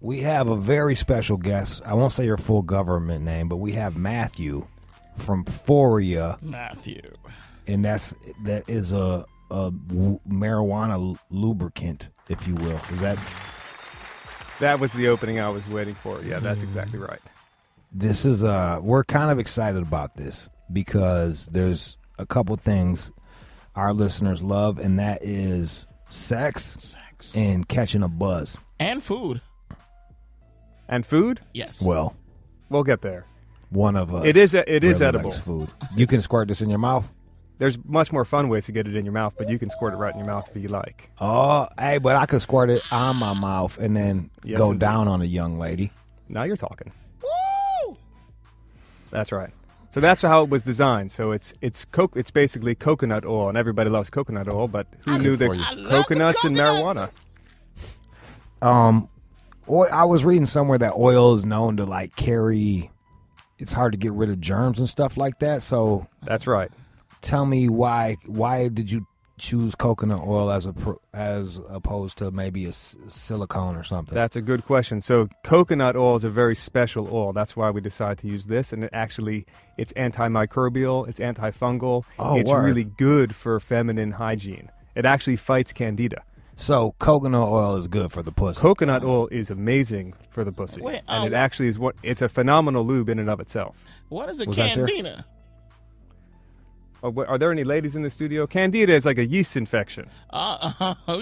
We have a very special guest. I won't say your full government name, but we have Mathew from Foria. Mathew. And that is a marijuana lubricant, if you will. Is that? That was the opening I was waiting for. Yeah, that's exactly right. This is we're kind of excited about this because there's a couple things our listeners love, and that is sex and catching a buzz. And food. And food? Yes. Well, we'll get there. One of us. It is really edible. Likes food. You can squirt this in your mouth. There's much more fun ways to get it in your mouth, but you can squirt it right in your mouth if you like. Oh, hey, but I could squirt it on my mouth and then go indeed. down on a young lady. Now you're talking. Woo! That's right. So that's how it was designed. So it's basically coconut oil, and everybody loves coconut oil, but who knew that coconuts and marijuana? I was reading somewhere that oil is known to like carry. It's hard to get rid of germs and stuff like that. So that's right. Tell me why did you choose coconut oil as opposed to maybe a silicone or something? That's a good question. So coconut oil is a very special oil. That's why we decided to use this, and it's antimicrobial, it's antifungal. It's really good for feminine hygiene. It actually fights candida. So coconut oil is good for the pussy. Coconut oil is amazing for the pussy. And it actually is it's a phenomenal lube in and of itself. What is a candida? Are there any ladies in the studio? Candida is like a yeast infection. We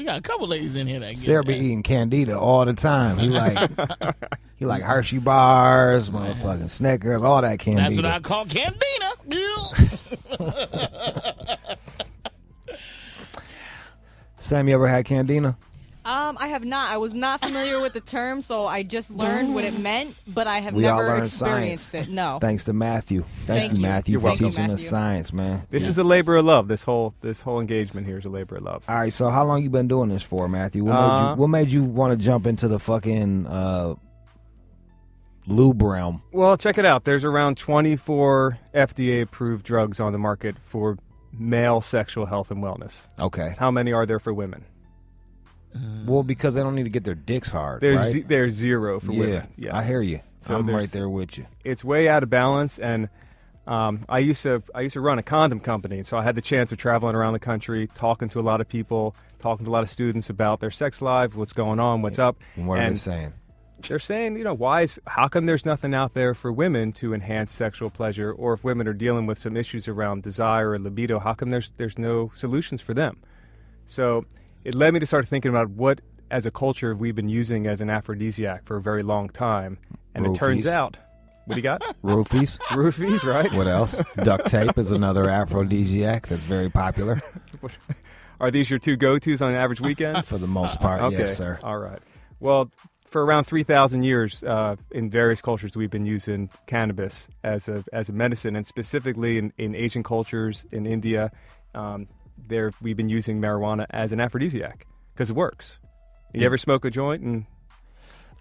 got a couple ladies in here that get Sarah be eating candida all the time. He like Hershey bars, motherfucking Snickers, all that candida. That's what I call candida. Sam, you ever had candida? I have not. I was not familiar with the term, so I just learned what it meant, but I have never experienced it. No. Thanks to Mathew. Thank you, Mathew, for teaching us science, man. This is a labor of love. This whole engagement here is a labor of love. All right, so how long you been doing this for, Mathew? What made you want to jump into the fucking lube realm? Well, check it out. There's around 24 FDA-approved drugs on the market for male sexual health and wellness. Okay. How many are there for women? Well, because they don't need to get their dicks hard. There's zero for women. Yeah, I hear you. So I'm right there with you. It's way out of balance, and I used to run a condom company, so I had the chance of traveling around the country, talking to a lot of people, talking to a lot of students about their sex lives, what's going on, what's up. And what are they saying? They're saying, how come there's nothing out there for women to enhance sexual pleasure, or if women are dealing with some issues around desire or libido, how come there's no solutions for them? So it led me to start thinking about what, as a culture, we've been using as an aphrodisiac for a very long time. And Roofies. It turns out, what do you got? Roofies. Roofies, right? What else? Duct tape is another aphrodisiac that's very popular. Are these your two go-tos on an average weekend? For the most part, okay. Yes, sir. All right. Well, for around 3,000 years, in various cultures, we've been using cannabis as a medicine, and specifically in Asian cultures, in India, we've been using marijuana as an aphrodisiac because it works. You ever smoke a joint and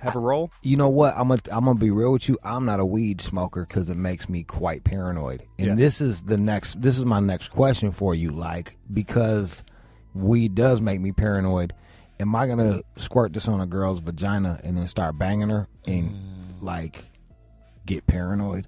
have a roll? You know what? I'm gonna be real with you. I'm not a weed smoker because it makes me quite paranoid. And Yes. this is my next question for you. Like, because weed does make me paranoid. Am I gonna squirt this on a girl's vagina and then start banging her and like get paranoid?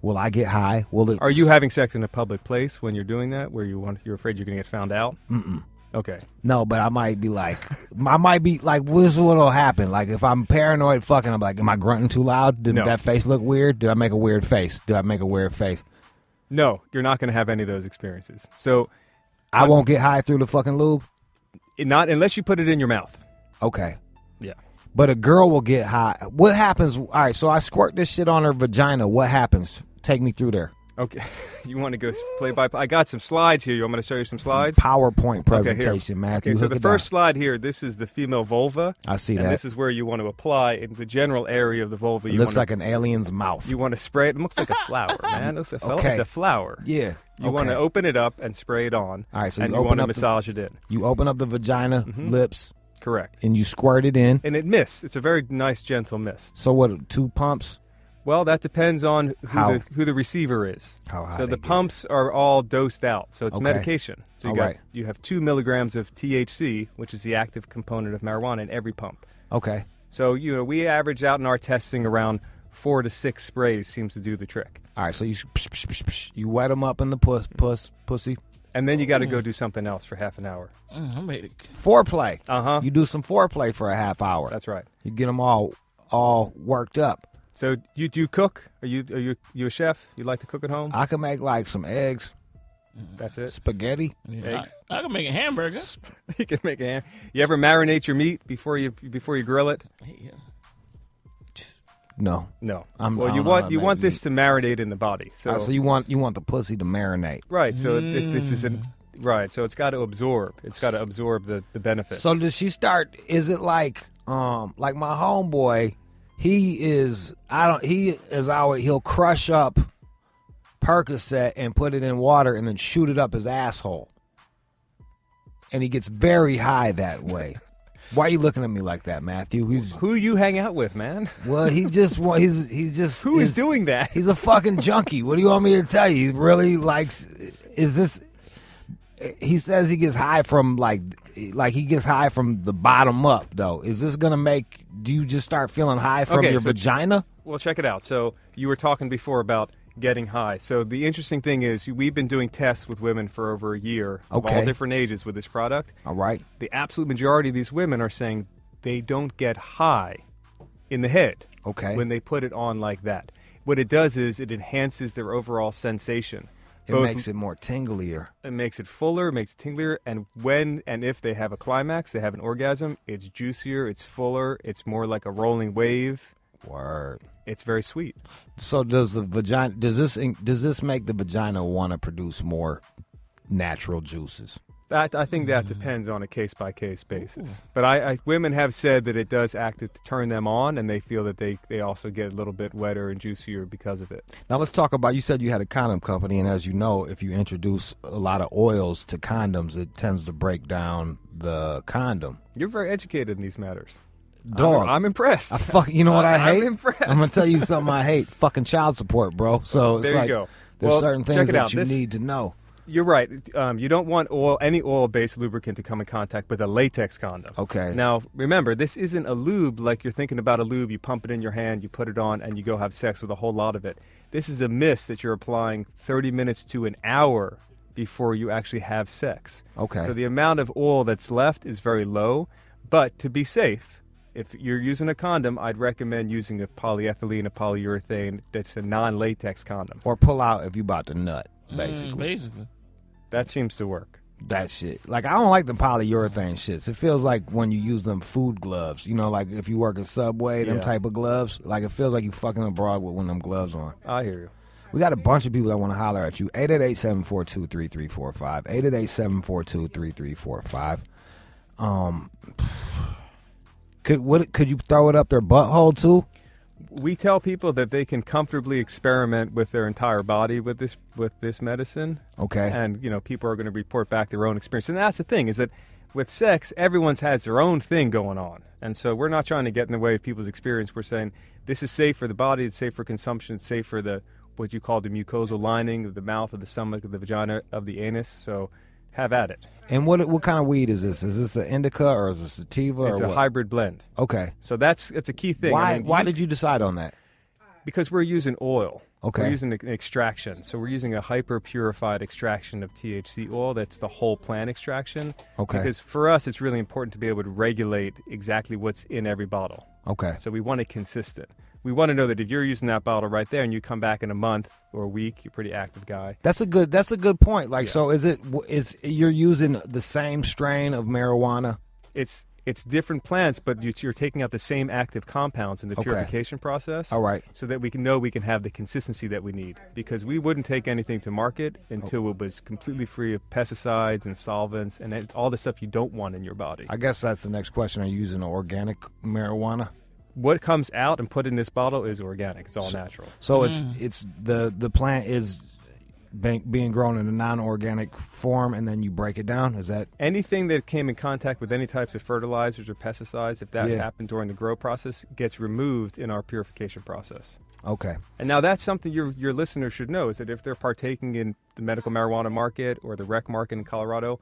Will I get high? Are you having sex in a public place when you're doing that, where you're afraid you're going to get found out? Mm-mm. Okay. No, but I might be like, this is what'll happen. Like, if I'm paranoid, fucking, I'm like, am I grunting too loud? Did that face look weird? Did I make a weird face? No, you're not going to have any of those experiences. So I won't get high through the fucking lube? Not unless you put it in your mouth. Okay. Yeah. But a girl will get high. What happens? All right, so I squirt this shit on her vagina. What happens? Take me through there. Okay. You want to go play by play? I got some slides here. You want me to show you some slides? PowerPoint presentation, Mathew. Okay, so the first slide here, this is the female vulva. I see that. And this is where you want to apply in the general area of the vulva. It looks like an alien's mouth. You want to spray it. It looks like a flower, man. It's a flower. Yeah. You want to open it up and spray it on. All right, so you want to massage it in. You open up the vagina, lips. Correct. And you squirt it in. And it mists. It's a very nice, gentle mist. So what, 2 pumps? Well, that depends on who the receiver is. So the pumps are all dosed out. So it's medication. So you have 2 milligrams of THC, which is the active component of marijuana, in every pump. Okay. So, we average out in our testing around 4 to 6 sprays seems to do the trick. All right, so you wet them up in the pussy. And then you got to go do something else for half an hour. I'm ready. Foreplay. Uh-huh. You do some foreplay for a half hour. That's right. You get them all worked up. So do you cook? Are you a chef? You like to cook at home? I can make like some eggs. That's it. Spaghetti. Yeah, I can make a hamburger. You can make a ham. You ever marinate your meat before you grill it? Yeah. No. You want this to marinate in the body. So you want the pussy to marinate. Right. So this is right. So it's got to absorb. It's got to absorb the benefits. So does she start? Is it like my homeboy? He'll crush up Percocet and put it in water and then shoot it up his asshole. And he gets very high that way. Why are you looking at me like that, Mathew? Who you hang out with, man? Well, he's just Who is doing that? He's a fucking junkie. What do you want me to tell you? He really likes. He says he gets high from like he gets high from the bottom up. Though, is this gonna make? Do you just start feeling high from your vagina? Well, check it out. So you were talking before about getting high. So the interesting thing is we've been doing tests with women for over a year of all different ages with this product. All right. The absolute majority of these women are saying they don't get high in the head when they put it on like that. What it does is it enhances their overall sensation. It makes it more tinglier. It makes it fuller, makes it tinglier, and when and if they have a climax, they have an orgasm, it's juicier, it's fuller, it's more like a rolling wave. Word. It's very sweet. So does the vagina? Does this make the vagina want to produce more natural juices? I think that depends on a case-by-case basis. But women have said that it does act to turn them on, and they feel that they also get a little bit wetter and juicier because of it. Now let's talk about, you said you had a condom company, and as you know, if you introduce a lot of oils to condoms, it tends to break down the condom. You're very educated in these matters. Dog. I'm impressed. You know what I hate? I'm impressed. I'm going to tell you something I hate. Fucking child support, bro. So it's there you go. There's certain things that you need to know. You're right. You don't want any oil-based lubricant to come in contact with a latex condom. Okay. Now, remember, this isn't a lube like you're thinking about a lube. You pump it in your hand, you put it on, and you go have sex with a whole lot of it. This is a mist that you're applying 30 minutes to an hour before you actually have sex. Okay. So the amount of oil that's left is very low. But to be safe, if you're using a condom, I'd recommend using a polyethylene, a polyurethane that's a non-latex condom. Or pull out if you about to nut, basically. Basically. That seems to work. That shit. Like, I don't like the polyurethane shits. It feels like when you use them food gloves. You know, like if you work at Subway, them type of gloves. Like, it feels like you fucking abroad with one of them gloves on. I hear you. We got a bunch of people that want to holler at you. 888-742-3345. 888-742-3345. Could you throw it up their butthole too? We tell people that they can comfortably experiment with their entire body with this medicine. Okay. And people are going to report back their own experience. And that's the thing, is that with sex, everyone's has their own thing going on. And so we're not trying to get in the way of people's experience. We're saying this is safe for the body, it's safe for consumption, it's safe for what you call the mucosal lining of the mouth, of the stomach, of the vagina, of the anus. So have at it. And what kind of weed is this? Is this an indica or is it sativa? It's a hybrid blend. Okay. So it's a key thing. Why did you decide on that? Because we're using oil. Okay. We're using an extraction. So we're using a hyper-purified extraction of THC oil. That's the whole plant extraction. Okay. Because for us, it's really important to be able to regulate exactly what's in every bottle. Okay. So we want it consistent. We want to know that if you're using that bottle right there and you come back in a month or a week, you're a pretty active guy. That's a good point. Like, so is you're using the same strain of marijuana? It's different plants, but you're taking out the same active compounds in the purification process. All right. So that we can have the consistency that we need. Because we wouldn't take anything to market until it was completely free of pesticides and solvents and all the stuff you don't want in your body. I guess that's the next question. Are you using organic marijuana? What comes out and put in this bottle is organic. It's all natural. So it's the plant is being grown in a non-organic form, and then you break it down? Is that anything that came in contact with any types of fertilizers or pesticides, if that happened during the grow process, gets removed in our purification process. Okay. And now that's something your listeners should know, is that if they're partaking in the medical marijuana market or the rec market in Colorado,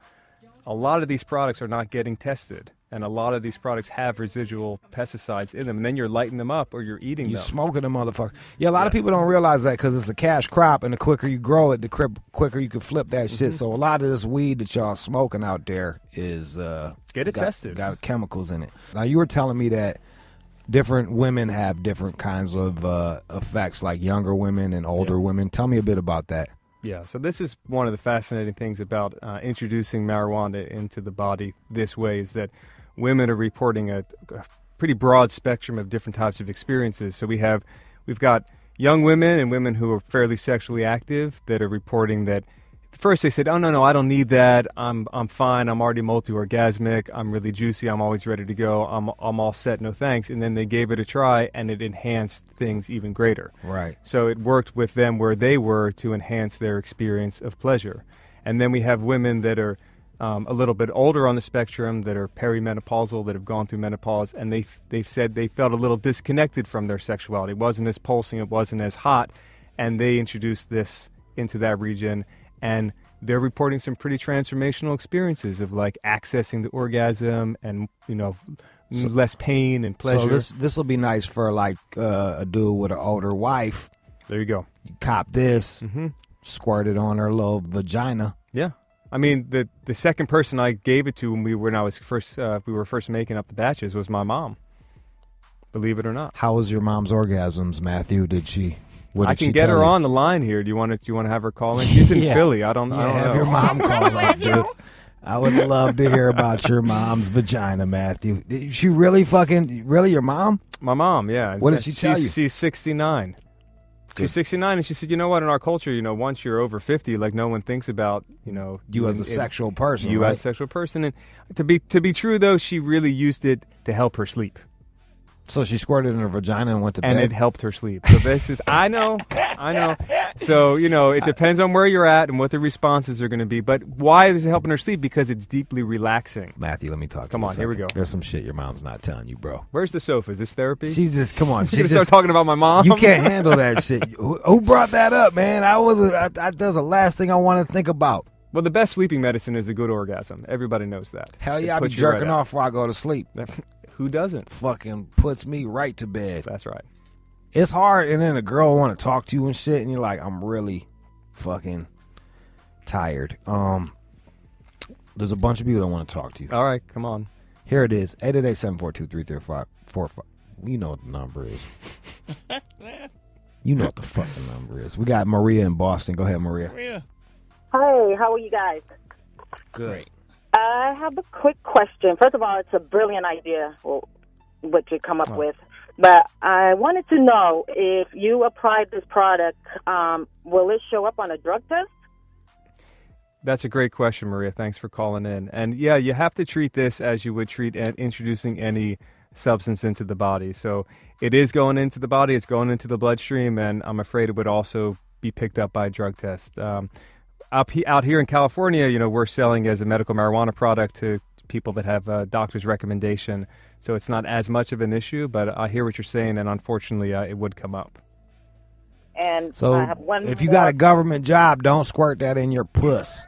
a lot of these products are not getting tested. and a lot of these products have residual pesticides in them, and then you're lighting them up or you're eating You them. smoking them, motherfucker. Yeah, a lot of people don't realize that because it's a cash crop, and the quicker you grow it, the quicker you can flip that shit. So a lot of this weed that y'all smoking out there is Get it tested. Got chemicals in it. Now you were telling me that different women have different kinds of effects, like younger women and older women. Tell me a bit about that. Yeah, so this is one of the fascinating things about introducing marijuana into the body this way is that women are reporting a pretty broad spectrum of different types of experiences. So we've got young women and women who are fairly sexually active that are reporting that first they said, oh, no, I don't need that. I'm fine. I'm already multi-orgasmic. I'm really juicy. I'm always ready to go. I'm all set. No thanks. And then they gave it a try, and it enhanced things even greater. Right. So it worked with them where they were to enhance their experience of pleasure. And then we have women that are a little bit older on the spectrum that are perimenopausal, that have gone through menopause, and they've said they felt a little disconnected from their sexuality. It wasn't as pulsing. It wasn't as hot. And they introduced this into that region. And they're reporting some pretty transformational experiences of like accessing the orgasm and, less pain and pleasure. So this will be nice for like a dude with an older wife. There you go. You cop this, squirt it on her little vagina. Yeah. I mean, the second person I gave it to when we were first making up the batches was my mom. Believe it or not. How was your mom's orgasms, Mathew? Did she? I can get her on the line here. Do you want to have her call in? She's in Philly. I don't know. Have your mom call up, dude. I would love to hear about your mom's vagina, Mathew. Did she really your mom? My mom, yeah. What did she tell you? She's 69. Good. She's 69, and she said, you know what, in our culture, once you're over 50, like no one thinks about, you as a sexual person, you right? as a sexual person. And to be true, though, she really used it to help her sleep. So she squirted in her vagina and went to bed? And it helped her sleep. So this is, I know. So, it depends on where you're at and what the responses are going to be. But why is it helping her sleep? Because it's deeply relaxing. Mathew, let me talk to you. Come on, here we go. There's some shit your mom's not telling you, bro. Where's the sofa? Is this therapy? She's just, come on. You're going to start talking about my mom? You can't handle that shit. Who brought that up, man? That was the last thing I want to think about. Well, the best sleeping medicine is a good orgasm. Everybody knows that. Hell yeah, I be jerking off before I go to sleep. Who doesn't? Fucking puts me right to bed. That's right. It's hard, and then a girl want to talk to you and shit, and you're like, I'm really fucking tired. There's a bunch of people that want to talk to you. All right, come on. Here it is, 888-742-3345. You know what the number is. You know what the fucking number is. We got Maria in Boston. Go ahead, Maria. Maria. Hey, how are you guys? Good. Great. I have a quick question. First of all, it's a brilliant idea, what you come up with. But I wanted to know if you applied this product, will it show up on a drug test? That's a great question, Maria. Thanks for calling in. And yeah, you have to treat this as you would treat introducing any substance into the body. So it is going into the body, it's going into the bloodstream, and I'm afraid it would also be picked up by a drug test. Out here in California, we're selling as a medical marijuana product to people that have a doctor's recommendation. So it's not as much of an issue, but I hear what you're saying, and unfortunately, it would come up. And so I have one if you more. got a government job, don't squirt that in your puss.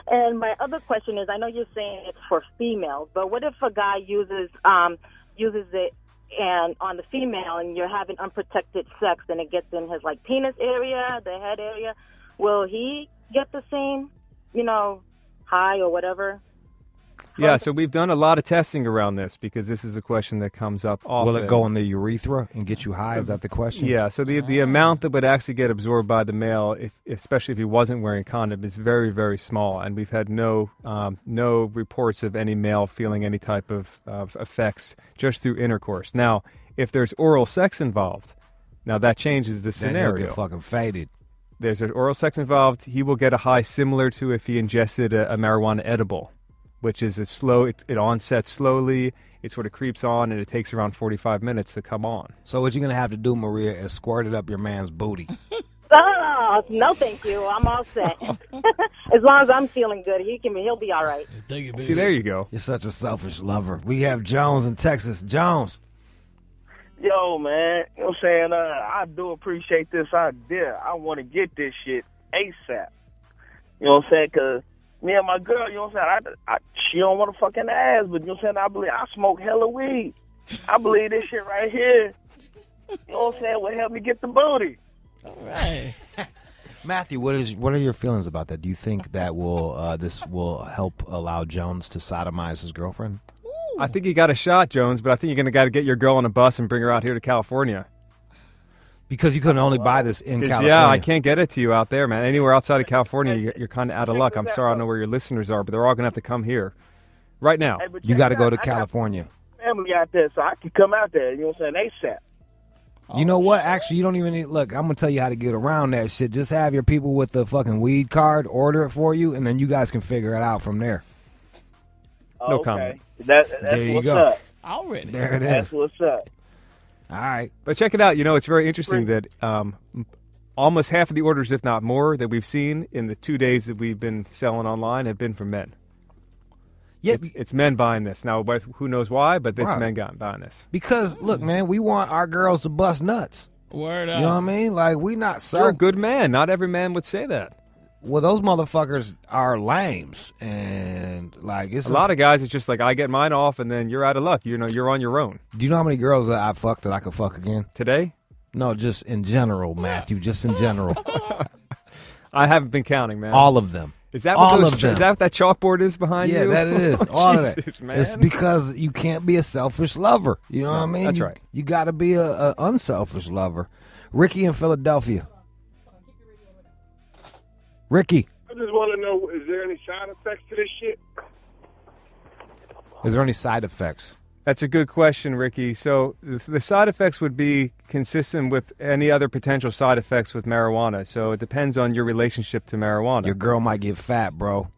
And my other question is, I know you're saying it's for females, but what if a guy uses it and on the female, and you're having unprotected sex, and it gets in his penis area, the head area? Will he get the same, high or whatever? Yeah, so we've done a lot of testing around this because this is a question that comes up often. Will it go in the urethra and get you high? Is that the question? Yeah, so the amount that would actually get absorbed by the male, especially if he wasn't wearing a condom, is very, very small. And we've had no reports of any male feeling any type of effects just through intercourse. Now, if there's oral sex involved, now that changes the scenario. Then he'll get fucking faded. There's oral sex involved. He will get a high similar to if he ingested a marijuana edible, which is it onsets slowly, it sort of creeps on, and it takes around 45 minutes to come on. So what you're going to have to do, Maria, is squirt it up your man's booty. Oh, no, thank you. I'm all set. As long as I'm feeling good, he'll be all right. See, there you go. You're such a selfish lover. We have Jones in Texas. Jones. Yo, man, you know what I'm saying? I do appreciate this idea. I want to get this shit ASAP. You know what I'm saying? Because me and my girl, you know what I'm saying? She don't want to fucking ass, but you know what I'm saying? I believe I smoke hella weed. I believe this shit right here, you know what I'm saying, will help me get the booty. All right. Mathew, what are your feelings about that? Do you think that this will help allow Jones to sodomize his girlfriend? I think you got a shot, Jones, but I think you're going to got to get your girl on a bus and bring her out here to California. Because you couldn't only buy this in California. Yeah, I can't get it to you out there, man. Anywhere outside of California, you're kind of out of luck. I'm sorry I don't know where your listeners are, but they're all going to have to come here right now. Hey, you got to go to California. Family out there, so I can come out there, you know what I'm saying, ASAP. You know what? Actually, you don't even need... Look, I'm going to tell you how to get around that shit. Just have your people with the fucking weed card order it for you, and then you guys can figure it out from there. No Okay. comment. That's There you what's go. up. Already. There it That's is. what's up. All right. But check it out. You know, it's very interesting that almost half of the orders, if not more, that we've seen in the 2 days that we've been selling online have been from men. Yeah, It's men buying this. Now, who knows why, but it's Right. men buying this. because, look, man, we want our girls to bust nuts. Word up. You know what I mean? Like, we not You're a so... good man. Not every man would say that. Well, those motherfuckers are lames. And, like, it's... A lot of guys, it's just like, I get mine off, and then you're out of luck. You know, you're on your own. Do you know how many girls that I fucked that I could fuck again? Today, No, just in general, Mathew. Just in general. I haven't been counting, man. All of them. Is that all what of them. Is that what that chalkboard is behind Yeah, you? that it is. Oh, All of Jesus, that. man. It's because you can't be a selfish lover. You know what I mean? that's right. You got to be a unselfish lover. Ricky in Philadelphia. Ricky, I just want to know, is there any side effects to this shit? is there any side effects? That's a good question, Ricky. So the side effects would be consistent with any other potential side effects with marijuana. So it depends on your relationship to marijuana. Your girl might get fat, bro.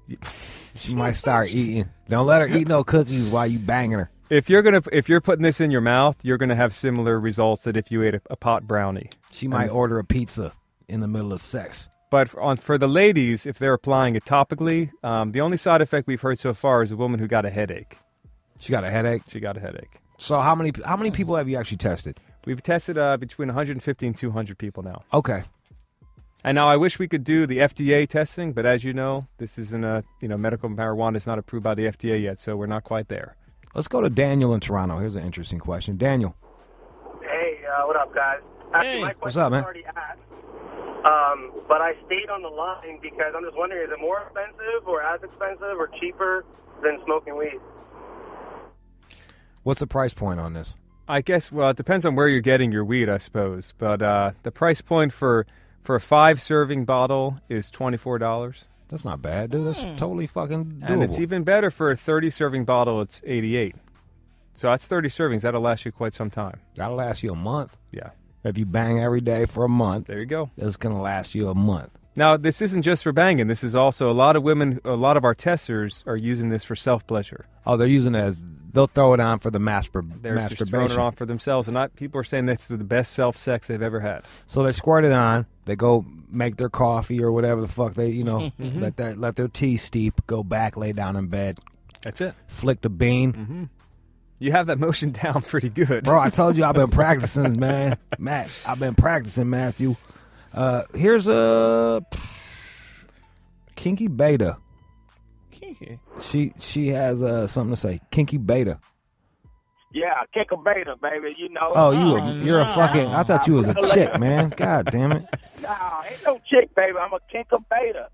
She might start eating. Don't let her eat no cookies while you banging her. If you're putting this in your mouth, you're gonna have similar results that if you ate a pot brownie. She might order a pizza in the middle of sex. But for the ladies, if they're applying it topically, the only side effect we've heard so far is a woman who got a headache. She got a headache. She got a headache. So how many people have you actually tested? We've tested between 150 and 200 people now. Okay. And now I wish we could do the FDA testing, but as you know, this isn't medical marijuana is not approved by the FDA yet, so we're not quite there. Let's go to Daniel in Toronto. Here's an interesting question. Daniel. Hey, what up, guys? Actually, Hey. my What's question up, man? was already asked, but I stayed on the line because I'm just wondering, is it more expensive or as expensive or cheaper than smoking weed? What's the price point on this? I guess, well, it depends on where you're getting your weed, I suppose. But the price point for a 5-serving bottle is $24. That's not bad, dude. That's totally fucking doable. And it's even better for a 30-serving bottle, it's $88. So that's 30 servings. That'll last you quite some time. That'll last you a month. Yeah. If you bang every day for a month, There you go. it's going to last you a month. Now, this isn't just for banging. This is also a lot of our testers are using this for self-pleasure. Oh, they're using it as, they'll throw it on for the They're just throwing masturbation. it on for themselves. And people are saying that's the best self-sex they've ever had. So they squirt it on. They go make their coffee or whatever the fuck they, let their tea steep, go back, lay down in bed, That's it. flick the bean. You have that motion down pretty good. Bro, I told you I've been practicing, man. Matt, I've been practicing, Mathew. Here's a Kinky Beta. Kinky. She has something to say. Kinky Beta. Yeah, kick a beta, baby, you know. Oh, you're a fucking. I thought you was a chick, man. God damn it. Nah, ain't no chick, baby. I'm a kick a beta.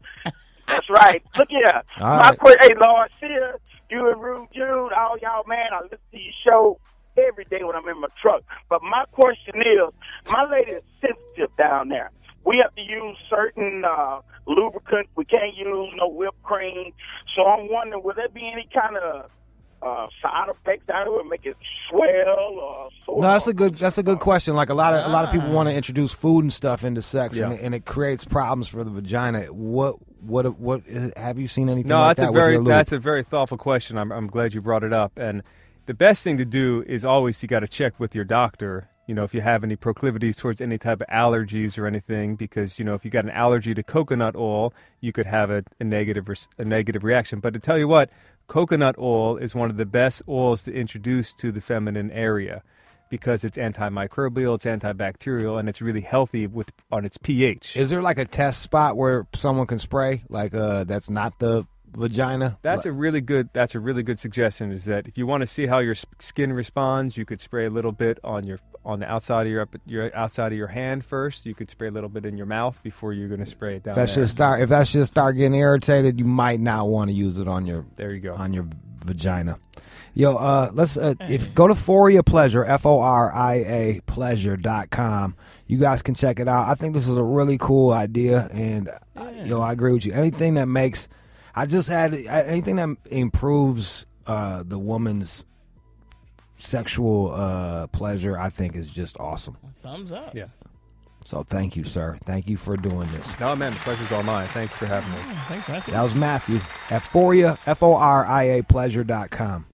That's right. Look here. All My right. hey, Lord, Sear, you and Rude Jude, all y'all, man, I listen to your show every day when I'm in my truck. But my question is, my lady is sensitive down there. We have to use certain lubricants. We can't use no whipped cream. So I'm wondering, will there be any kind of side effects down here that make it swell or sore? No, that's a good question. Like a lot of people want to introduce food and stuff into sex, Yeah. and it creates problems for the vagina. What have you seen anything No, like that with your lube? that's a very thoughtful question. I'm glad you brought it up. And the best thing to do is always you got to check with your doctor. If you have any proclivities towards any type of allergies or anything, because if you got an allergy to coconut oil, you could have a negative reaction. But to tell you what, coconut oil is one of the best oils to introduce to the feminine area because it's antimicrobial, it's antibacterial, and it's really healthy on its pH. Is there like a test spot where someone can spray? Like that's not the vagina. That's a really good suggestion. Is that if you want to see how your skin responds, you could spray a little bit on the outside of your outside of your hand first. You could spray a little bit in your mouth before you're going to spray it down. If that should start getting irritated, you might not want to use it on your. There you go. On your vagina. Yo, let's go to Foria Pleasure, Foria pleasure.com. You guys can check it out. I think this is a really cool idea, and I agree with you. Anything that improves the woman's sexual pleasure, I think is just awesome. Thumbs up. Yeah. So thank you, sir. Thank you for doing this. No, man, the pleasure's all mine. Thanks for having me. Thanks, Mathew. That was Mathew at Foria, Foria pleasure.com.